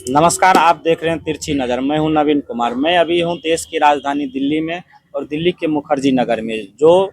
नमस्कार, आप देख रहे हैं तिरछी नज़र। मैं हूं नवीन कुमार। मैं अभी हूं देश की राजधानी दिल्ली में और दिल्ली के मुखर्जी नगर में, जो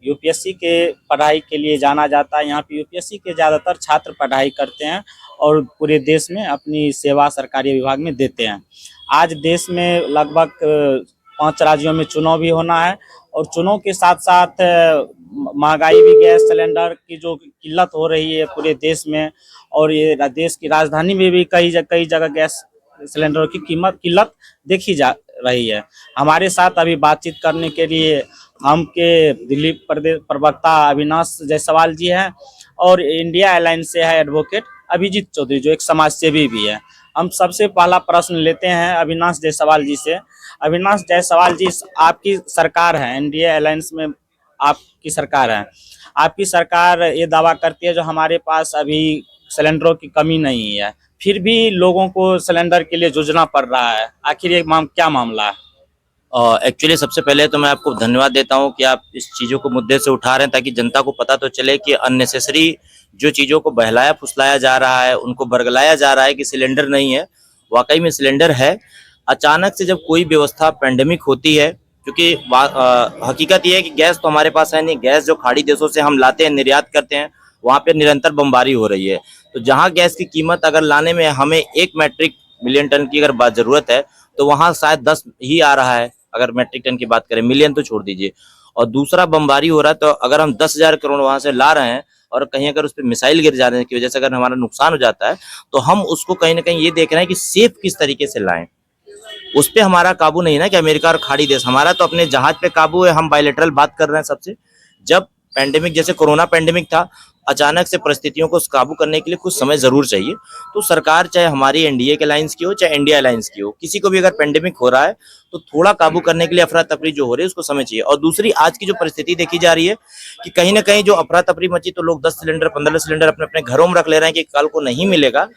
यूपीएससी के पढ़ाई के लिए जाना जाता है। यहाँ पे यूपीएससी के ज़्यादातर छात्र पढ़ाई करते हैं और पूरे देश में अपनी सेवा सरकारी विभाग में देते हैं। आज देश में लगभग 5 राज्यों में चुनाव भी होना है और चुनाव के साथ साथ महंगाई भी, गैस सिलेंडर की जो किल्लत हो रही है पूरे देश में, और ये देश की राजधानी में भी कई जगह गैस सिलेंडर की किल्लत देखी जा रही है। हमारे साथ अभी बातचीत करने के लिए हम के दिल्ली प्रदेश प्रवक्ता अविनाश जायसवाल जी हैं और इंडिया अलायंस से है एडवोकेट अभिजीत चौधरी, जो एक समाज सेवी भी है। हम सबसे पहला प्रश्न लेते हैं अविनाश जायसवाल जी से। अविनाश जायसवाल जी, आपकी सरकार है, इंडिया अलायंस में आपकी सरकार है। आपकी सरकार ये दावा करती है जो हमारे पास अभी सिलेंडरों की कमी नहीं है, फिर भी लोगों को सिलेंडर के लिए जूझना पड़ रहा है। आखिर ये क्या मामला है? एक्चुअली सबसे पहले तो मैं आपको धन्यवाद देता हूं कि आप इस चीज़ों को मुद्दे से उठा रहे हैं, ताकि जनता को पता तो चले कि अननेसेसरी जो चीज़ों को बहलाया फुसलाया जा रहा है, उनको बरगलाया जा रहा है कि सिलेंडर नहीं है। वाकई में सिलेंडर है। अचानक से जब कोई व्यवस्था पेंडेमिक होती है, क्योंकि हकीकत ये है कि गैस तो हमारे पास है नहीं। गैस जो खाड़ी देशों से हम लाते हैं, निर्यात करते हैं, वहाँ पे निरंतर बमबारी हो रही है। तो जहाँ गैस की कीमत अगर लाने में हमें 1 मैट्रिक मिलियन टन की अगर बात ज़रूरत है, तो वहाँ शायद 10 ही आ रहा है। अगर मैट्रिक टन की बात करें, मिलियन तो छोड़ दीजिए। और दूसरा बमबारी हो रहा है, तो अगर हम 10,000 करोड़ वहां से ला रहे हैं और कहीं अगर उस पर मिसाइल गिर जाने की वजह से अगर हमारा नुकसान हो जाता है, तो हम उसको कहीं ना कहीं ये देख रहे हैं कि सेफ किस तरीके से लाएं। उस पर हमारा काबू नहीं ना कि अमेरिका और खाड़ी देश, हमारा तो अपने जहाज पे काबू है। हम बायलेटरल बात कर रहे हैं सबसे। जब पेंडेमिक जैसे कोरोना पेंडेमिक था, अचानक से परिस्थितियों को काबू करने के लिए कुछ समय जरूर चाहिए। तो सरकार, चाहे हमारी एनडीए के अलायंस की हो चाहे इंडिया अलायंस की हो, किसी को भी अगर पेंडेमिक हो रहा है तो थोड़ा काबू करने के लिए अफरा तफरी जो हो रही है उसको समय चाहिए। और दूसरी, आज की जो परिस्थिति देखी जा रही है कि कहीं ना कहीं जो अफरा तफरी मची, तो लोग 10 सिलेंडर 15 सिलेंडर अपने अपने घरों में रख ले रहे हैं कि कल को नहीं मिलेगा।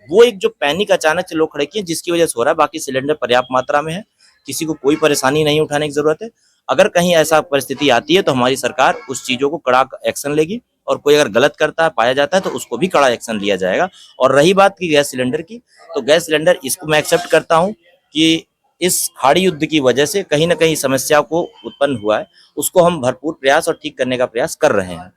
वो एक जो पैनिक अचानक से लोग खड़े किए, जिसकी वजह से हो रहा है। बाकी सिलेंडर पर्याप्त मात्रा में है, किसी को कोई परेशानी नहीं उठाने की जरूरत है। अगर कहीं ऐसा परिस्थिति आती है तो हमारी सरकार उस चीजों को कड़ा एक्शन लेगी, और कोई अगर गलत करता है, पाया जाता है, तो उसको भी कड़ा एक्शन लिया जाएगा। और रही बात की गैस सिलेंडर की, तो गैस सिलेंडर इसको मैं एक्सेप्ट करता हूं कि इस खाड़ी युद्ध की वजह से कहीं ना कहीं समस्या को उत्पन्न हुआ है। उसको हम भरपूर प्रयास और ठीक करने का प्रयास कर रहे हैं।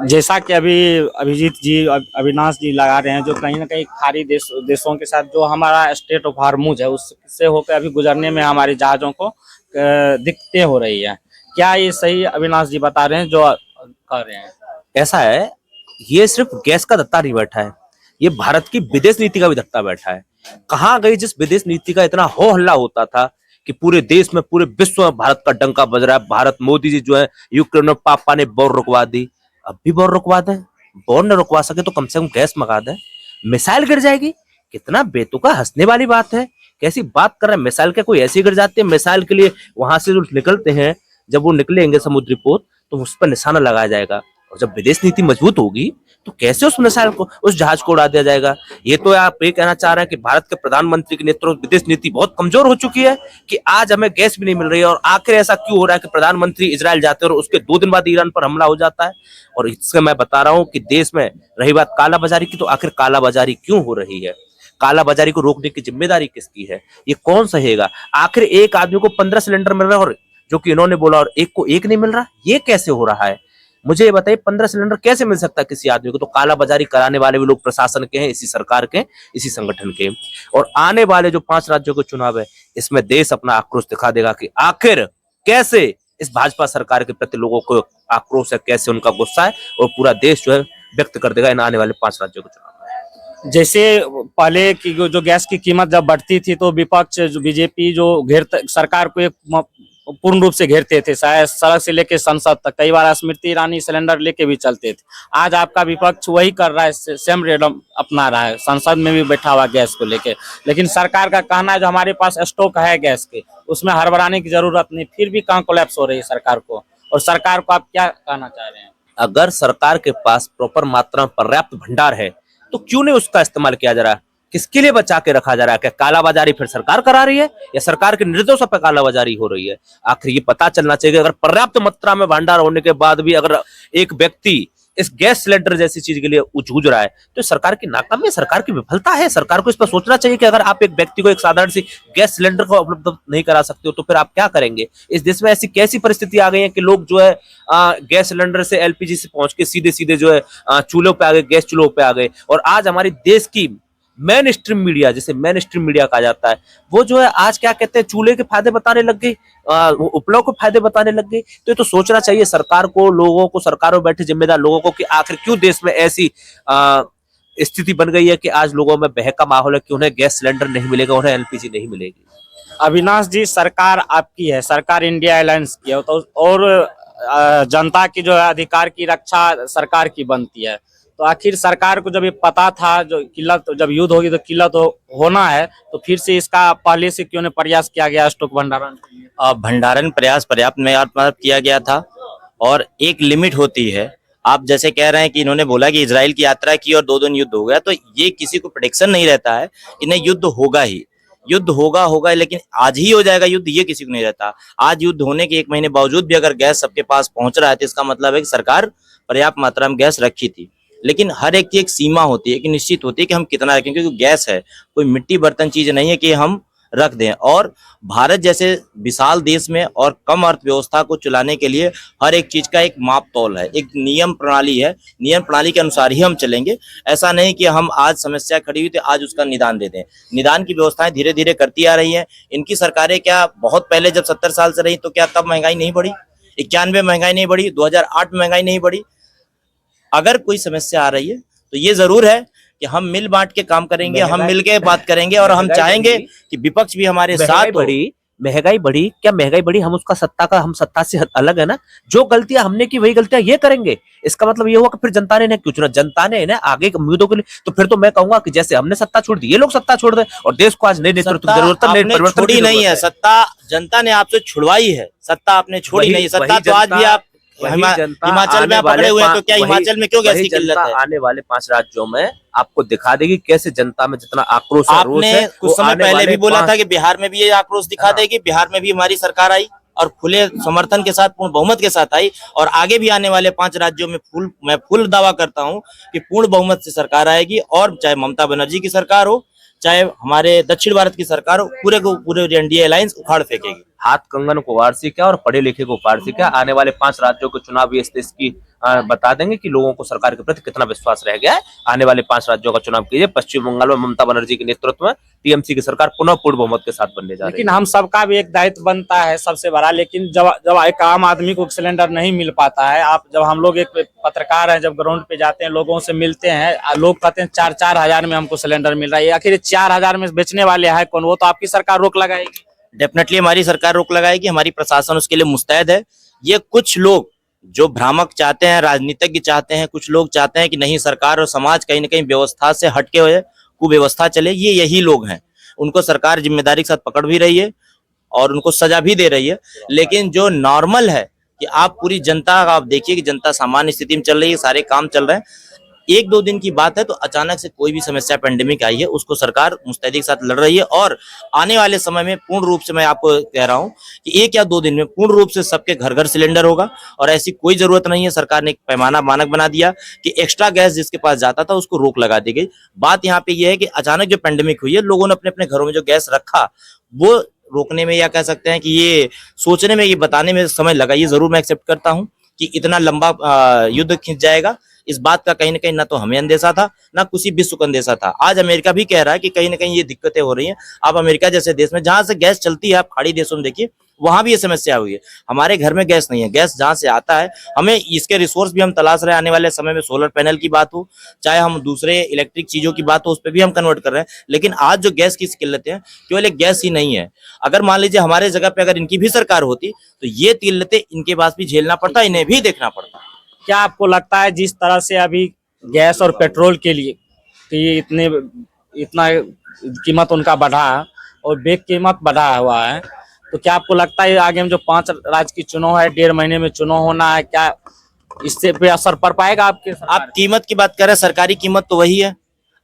जैसा कि अभी अभिजीत जी, अविनाश जी लगा रहे हैं, जो कहीं ना कहीं खाड़ी देशों के साथ जो हमारा स्टेट ऑफ हार्मुज है, उससे होकर अभी गुजरने में हमारे जहाज़ों को दिक्कतें हो रही है। क्या ये सही अविनाश जी बता रहे हैं जो कर रहे हैं? ऐसा है, ये सिर्फ गैस का धत्ता नहीं बैठा है, ये भारत की विदेश नीति का भी धत्ता बैठा है। कहाँ गई जिस विदेश नीति का इतना हो हल्ला होता था कि पूरे देश में, पूरे विश्व में भारत का डंका बज रहा है। भारत, मोदी जी जो है, यूक्रेन में पापा ने वॉर रुकवा दी, अब भी वॉर रुकवा दें। वॉर न रुकवा सके तो कम से कम गैस मंगा दें। मिसाइल गिर जाएगी, कितना बेतुका हंसने वाली बात है। कैसी बात कर रहे हैं? मिसाइल क्या कोई ऐसी गिर जाती है? मिसाइल के लिए वहां से जो निकलते हैं, जब वो निकलेंगे समुद्री पोत, तो उस पर निशाना लगाया जाएगा। और जब विदेश नीति मजबूत होगी तो कैसे उस मिसाइल को, उस जहाज को उड़ा दिया जाएगा? ये तो आप ये कहना चाह रहे हैं कि भारत के प्रधानमंत्री के नेतृत्व में विदेश नीति बहुत कमजोर हो चुकी है कि आज हमें गैस भी नहीं मिल रही है। और आखिर ऐसा क्यों हो रहा है कि प्रधानमंत्री इजराइल जाते हैं और उसके 2 दिन बाद ईरान पर हमला हो जाता है? और इससे मैं बता रहा हूं कि देश में रही बात कालाबाजारी की, तो आखिर कालाबाजारी क्यों हो रही है? कालाबाजारी को रोकने की जिम्मेदारी किसकी है? ये कौन सहेगा? आखिर एक आदमी को 15 सिलेंडर मिल रहा है, और जो कि इन्होंने बोला, और एक को एक नहीं मिल रहा, ये कैसे हो रहा है? मुझे ये बताइए, 15 सिलेंडर कैसे मिल सकता है किसी आदमी को? तो कालाबाजारी कराने वाले भी लोग प्रशासन के हैं, इसी सरकार के, इसी संगठन के। और आने वाले जो 5 राज्यों के चुनाव है, इसमें देश अपना आक्रोश दिखा देगा कि आखिर कैसे इस भाजपा सरकार के प्रति लोगों को आक्रोश है, कैसे उनका गुस्सा है, और पूरा देश जो है व्यक्त कर देगा इन आने वाले 5 राज्यों के चुनाव में। जैसे पहले की जो गैस की कीमत जब बढ़ती थी तो विपक्ष, जो बीजेपी, जो सरकार को एक पूर्ण रूप से घेरते थे, शायद सड़क से लेके संसद तक। कई बार स्मृति ईरानी सिलेंडर लेके भी चलते थे। आज आपका विपक्ष वही कर रहा है, सेम रेडम अपना रहा है, संसद में भी बैठा हुआ गैस को लेके। लेकिन सरकार का कहना है जो हमारे पास स्टॉक है गैस के, उसमें हड़बड़ाने की जरूरत नहीं। फिर भी कहाँ कोलैप्स हो रही है सरकार को, और सरकार को आप क्या कहना चाह रहे हैं? अगर सरकार के पास प्रॉपर मात्रा में पर्याप्त भंडार है, तो क्यों नहीं उसका इस्तेमाल किया जा रहा है? किसके लिए बचा के रखा जा रहा है? क्या कालाबाजारी फिर सरकार करा रही है, या सरकार के निर्देशों पर कालाबाजारी हो रही है? आखिर ये पता चलना चाहिए कि अगर पर्याप्त मात्रा में भंडार होने के बाद भी अगर एक व्यक्ति इस गैस सिलेंडर जैसी चीज के लिए जूझ रहा है, तो सरकार की नाकामी है, सरकार की विफलता है। सरकार को इस पर सोचना चाहिए कि अगर आप एक व्यक्ति को एक साधारण सी गैस सिलेंडर को उपलब्ध नहीं करा सकते हो तो फिर आप क्या करेंगे। इस देश में ऐसी कैसी परिस्थिति आ गई है कि लोग जो है गैस सिलेंडर से एलपीजी से पहुंच के सीधे सीधे जो है चूल्हों पे आ गए, गैस चूल्हों पे आ गए। और आज हमारे देश की मेन स्ट्रीम मीडिया, जिसे मेन स्ट्रीम मीडिया कहा जाता है, वो जो है आज क्या कहते हैं, चूल्हे के फायदे बताने लग गई, उपलब्ध के फायदे बताने लग गई। तो ये तो सोचना चाहिए सरकार को, लोगों को, सरकारों में बैठे जिम्मेदार लोगों को कि आखिर क्यों देश में ऐसी स्थिति बन गई है कि आज लोगों में बहका माहौल है कि उन्हें गैस सिलेंडर नहीं मिलेगा, उन्हें एलपीजी नहीं मिलेगी। अविनाश जी, सरकार आपकी है, सरकार इंडिया अलायंस की है, तो और जनता की जो है अधिकार की रक्षा सरकार की बनती है। तो आखिर सरकार को जब ये पता था जो किल्लत, जब युद्ध होगी तो किल्लत होना है, तो फिर से इसका पहले से क्यों नहीं प्रयास किया गया स्टॉक भंडारण के लिए? भंडारण प्रयास पर्याप्त मेयाद पर किया गया था और एक लिमिट होती है। आप जैसे कह रहे हैं कि इन्होंने बोला कि इजराइल की यात्रा की और 2 दिन युद्ध हो गया, तो ये किसी को प्रेडिक्शन नहीं रहता है कि नहीं युद्ध होगा ही, युद्ध होगा, लेकिन आज ही हो जाएगा युद्ध, ये किसी को नहीं रहता। आज युद्ध होने के 1 महीने बावजूद भी अगर गैस सबके पास पहुंच रहा है तो इसका मतलब है कि सरकार पर्याप्त मात्रा में गैस रखी थी। लेकिन हर एक की एक सीमा होती है कि निश्चित होती है कि हम कितना रखें, क्योंकि गैस है, कोई मिट्टी बर्तन चीज नहीं है कि हम रख दें। और भारत जैसे विशाल देश में और कम अर्थव्यवस्था को चलाने के लिए हर एक चीज का एक माप तौल है, एक नियम प्रणाली है, नियम प्रणाली के अनुसार ही हम चलेंगे। ऐसा नहीं कि हम आज समस्या खड़ी हुई तो आज उसका निदान दे दें। निदान की व्यवस्थाएं धीरे धीरे करती आ रही हैं। इनकी सरकारें क्या बहुत पहले जब 70 साल से रही तो क्या तब महंगाई नहीं बढ़ी? 91 महंगाई नहीं बढ़ी? 2008 में महंगाई नहीं बढ़ी? अगर कोई समस्या आ रही है तो ये जरूर है कि हम मिल बांट के काम करेंगे, हम मिल के बात करेंगे और हम चाहेंगे कि विपक्ष भी हमारे साथ हो। महंगाई बढ़ी, क्या महंगाई बढ़ी? हम उसका हम सत्ता से अलग है ना। जो गलतियां हमने की वही गलतियां ये करेंगे। इसका मतलब ये हुआ कि फिर जनता ने इन्हें क्यों चुना? जनता ने इन्हें आगे की उम्मीदों के लिए। तो फिर तो मैं कहूंगा कि जैसे हमने सत्ता छोड़ दी, ये लोग सत्ता छोड़ दे और देश को आज नए नेतृत्व की जरूरत है, नए परिवर्तन की नहीं है। सत्ता जनता ने आपसे छुड़वाई है, सत्ता आपने छोड़ी नहीं। सत्ता तो आज भी आप हिमाचल में पकड़े हुए हैं, तो क्या हिमाचल में क्यों गैस की किल्लत है? आने वाले 5 राज्यों में आपको दिखा देगी कैसे जनता में जितना आक्रोश है, रोष है। आपने कुछ समय पहले भी बोला था कि बिहार में भी ये आक्रोश दिखा देगी। बिहार में भी हमारी सरकार आई और खुले समर्थन के साथ, पूर्ण बहुमत के साथ आई, और आगे भी आने वाले 5 राज्यों में मैं फुल दावा करता हूं कि पूर्ण बहुमत से सरकार आएगी। और चाहे ममता बनर्जी की सरकार हो, चाहे हमारे दक्षिण भारत की सरकार हो, पूरे को पूरे एनडीए अलायंस उखाड़ फेंकेगी। हाथ कंगन को वार से क्या और पढ़े लिखे को पार से क्या। आने वाले 5 राज्यों के चुनाव इस देश की बता देंगे कि लोगों को सरकार के प्रति कितना विश्वास रह गया है। आने वाले 5 राज्यों का चुनाव कीजिए। पश्चिम बंगाल में ममता बनर्जी के नेतृत्व में टीएमसी की सरकार पुनः पूर्ण बहुमत के साथ बनने जा रही है। लेकिन हम सबका भी एक दायित्व बनता है सबसे बड़ा। लेकिन जब एक आम आदमी को सिलेंडर नहीं मिल पाता है, आप जब हम लोग एक पत्रकार हैं, जब ग्राउंड पे जाते हैं, लोगों से मिलते हैं, लोग कहते हैं 4-4 हजार में हमको सिलेंडर मिल रहा है। आखिर 4 हजार में बेचने वाले है कौन? वो तो आपकी सरकार रोक लगाएगी। डेफिनेटली हमारी सरकार रोक लगाएगी, हमारी प्रशासन उसके लिए मुस्तैद है। ये कुछ लोग जो भ्रामक चाहते हैं, राजनीतिज्ञ चाहते हैं, कुछ लोग चाहते हैं कि नहीं सरकार और समाज कहीं ना कहीं व्यवस्था से हटके हुए कुव्यवस्था चले, ये यही लोग हैं। उनको सरकार जिम्मेदारी के साथ पकड़ भी रही है और उनको सजा भी दे रही है। लेकिन जो नॉर्मल है कि आप पूरी जनता, आप देखिए कि जनता सामान्य स्थिति में चल रही है, सारे काम चल रहे हैं। 1-2 दिन की बात है तो अचानक से कोई भी समस्या पेंडेमिक आई है, उसको सरकार मुस्तैदी के साथ लड़ रही है। और आने वाले समय में पूर्ण रूप से मैं आपको कह रहा हूं कि 1 या 2 दिन में पूर्ण रूप से सबके घर घर सिलेंडर होगा। और ऐसी कोई जरूरत नहीं है। सरकार ने एक पैमाना मानक बना दिया कि एक्स्ट्रा गैस जिसके पास जाता था उसको रोक लगा दी गई। बात यहाँ पे यह है कि अचानक जो पेंडेमिक हुई है, लोगों ने अपने अपने घरों में जो गैस रखा वो रोकने में, या कह सकते हैं कि ये सोचने में, ये बताने में समय लगा। ये जरूर मैं एक्सेप्ट करता हूँ कि इतना लंबा युद्ध खिंच जाएगा, इस बात का कहीं ना कहीं ना तो हमें अंदेशा था, ना किसी विश्व को अंदेशा था। आज अमेरिका भी कह रहा है कि कहीं ना कहीं ये दिक्कतें हो रही हैं। आप अमेरिका जैसे देश में जहां से गैस चलती है, आप खाड़ी देशों में देखिए, वहां भी ये समस्या हुई है। हमारे घर में गैस नहीं है। गैस जहां से आता है, हमें इसके रिसोर्स भी हम तलाश रहे हैं। आने वाले समय में सोलर पैनल की बात हो, चाहे हम दूसरे इलेक्ट्रिक चीजों की बात हो, उस पर भी हम कन्वर्ट कर रहे हैं। लेकिन आज जो गैस की किल्लतें हैं, केवल एक गैस ही नहीं है। अगर मान लीजिए हमारे जगह पे अगर इनकी भी सरकार होती तो ये किल्लतें इनके पास भी झेलना पड़ता, इन्हें भी देखना पड़ता। क्या आपको लगता है जिस तरह से अभी गैस और पेट्रोल के लिए कि इतना कीमत उनका बढ़ा है और बेग कीमत बढ़ा हुआ है, तो क्या आपको लगता है आगे में जो 5 राज्य की चुनाव है, 1.5 महीने में चुनाव होना है, क्या इससे पे असर पड़ पाएगा आपके? आप कीमत की बात कर रहे हैं, सरकारी कीमत तो वही है।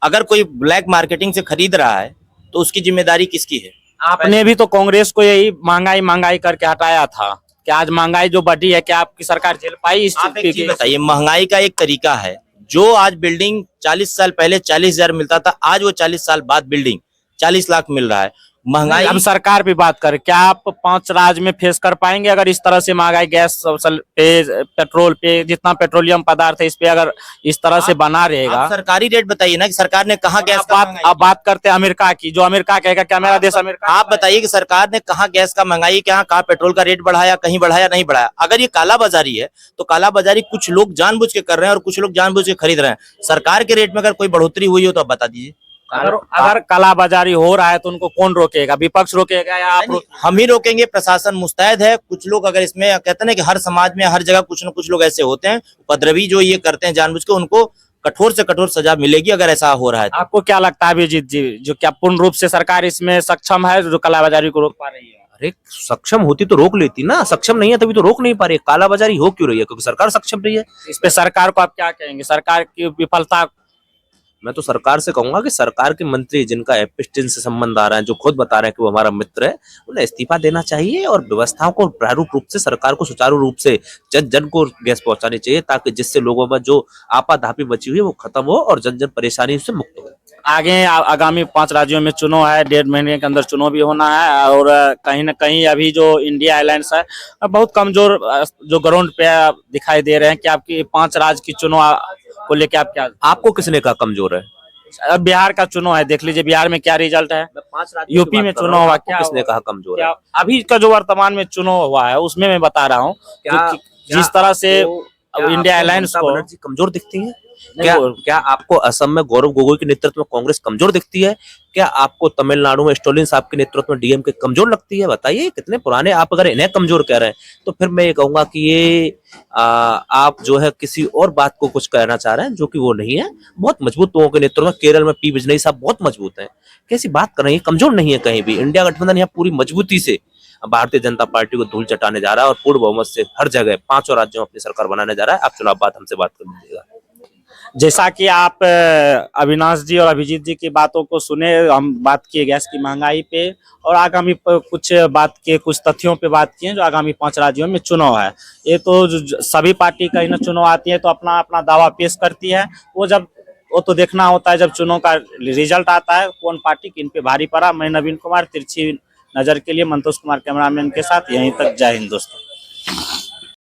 अगर कोई ब्लैक मार्केटिंग से खरीद रहा है तो उसकी जिम्मेदारी किसकी है? आपने भी तो कांग्रेस को यही महंगाई करके हटाया था। क्या आज महंगाई जो बढ़ी है, क्या आपकी सरकार झेल पाई इस आप एक चीज चीज की? बताइए, महंगाई का एक तरीका है। जो आज बिल्डिंग 40 साल पहले 40,000 मिलता था, आज वो 40 साल बाद बिल्डिंग 40 लाख मिल रहा है। महंगाई अब सरकार पे बात करें, क्या आप 5 राज्य में फेस कर पाएंगे अगर इस तरह से महंगाई गैस पे, पेट्रोल पे, जितना पेट्रोलियम पदार्थ है इस पे अगर इस तरह से बना रहेगा? आप सरकारी रेट बताइए ना कि सरकार ने कहा गैस का महंगाई आप बात करते हैं अमेरिका की, जो अमेरिका कहेगा क्या मेरा देश अमेरिका? आप बताइए कि सरकार ने कहा गैस का महंगाई, क्या कहा पेट्रोल का रेट बढ़ाया, कहीं बढ़ाया नहीं बढ़ाया? अगर ये कालाबाजारी है तो कालाबाजारी कुछ लोग जानबूझ के कर रहे हैं और कुछ लोग जानबूझ के खरीद रहे हैं। सरकार के रेट में अगर कोई बढ़ोतरी हुई हो तो आप बता दीजिए। अगर कालाबाजारी हो रहा है तो उनको कौन रोकेगा? विपक्ष रोकेगा या आप? हम ही रोकेंगे, प्रशासन मुस्तैद है। कुछ लोग अगर इसमें कहते हैं ना कि हर समाज में हर जगह कुछ न कुछ लोग ऐसे होते हैं उपद्रवी, जो ये करते हैं जानबूझ के, उनको कठोर से कठोर सजा मिलेगी अगर ऐसा हो रहा है तो। आपको क्या लगता है अभिजीत जी, जो क्या पूर्ण रूप से सरकार इसमें सक्षम है जो कालाबाजारी को रोक पा रही है? अरे सक्षम होती तो रोक लेती ना, सक्षम नहीं है तभी तो रोक नहीं पा रही। कालाबाजारी हो क्यों रही है? क्योंकि सरकार सक्षम रही है। इस पे सरकार को आप क्या कहेंगे, सरकार की विफलता? मैं तो सरकार से कहूंगा कि सरकार के मंत्री जिनका एपिस्टिन से संबंध आ रहा है, जो खुद बता रहे हैं कि वो हमारा मित्र है, उन्हें इस्तीफा देना चाहिए और व्यवस्थाओं को प्रारूप रूप से, सरकार को सुचारू रूप से जन जन को गैस पहुंचानी चाहिए, ताकि जिससे लोगों में जो आपाधापी बची हुई है वो खत्म हो और जन जन परेशानी से मुक्त हो। आगे आगामी 5 राज्यों में चुनाव है, 1.5 महीने के अंदर चुनाव भी होना है और कहीं ना कहीं अभी जो इंडिया अलायंस है बहुत कमजोर जो ग्राउंड पे दिखाई दे रहे हैं। कि आपकी 5 राज्य की चुनाव को लेकर आप क्या? आपको किसने कहा कमजोर है? अब बिहार का चुनाव है, देख लीजिए बिहार में क्या रिजल्ट है। यूपी में चुनाव हुआ, क्या किसने कहा कमजोर है? क्या अभी का जो वर्तमान में चुनाव हुआ है उसमें मैं बता रहा हूँ जिस तरह से इंडिया अलायंस को बनर्जी कमजोर दिखती है? क्या आपको असम में गौरव गोगोई के नेतृत्व में कांग्रेस कमजोर दिखती है? क्या आपको तमिलनाडु में स्टालिन साहब के नेतृत्व में डीएमके कमजोर लगती है? बताइए, कितने पुराने आप अगर इन्हें कमजोर कह रहे हैं तो फिर मैं ये कहूंगा कि ये आप जो है किसी और बात को कुछ कहना चाह रहे हैं जो कि वो नहीं है। बहुत मजबूत लोगों के नेतृत्व में केरल में पी विजयी साहब बहुत मजबूत हैं। कैसी बात कर रहे हैं? कमजोर नहीं है कहीं भी। इंडिया गठबंधन यहाँ पूरी मजबूती से भारतीय जनता पार्टी को धूल चटाने जा रहा है और पूर्ण बहुमत से हर जगह 5 राज्यों में अपनी सरकार बनाने जा रहा है। आप चुनाव बाद हमसे बात कर लीजिएगा। जैसा कि आप अविनाश जी और अभिजीत जी की बातों को सुने, हम बात किए गैस की महंगाई पे और आगामी कुछ कुछ तथ्यों पे बात किए जो आगामी 5 राज्यों में चुनाव है। ये तो सभी पार्टी का ना चुनाव आती है तो अपना अपना दावा पेश करती है। वो तो देखना होता है जब चुनाव का रिजल्ट आता है कौन पार्टी किन पे भारी पड़ा। मैं नवीन कुमार, तिरछी नजर के लिए मंतोष कुमार कैमरामैन के साथ यहीं तक। जय हिंद दोस्तों।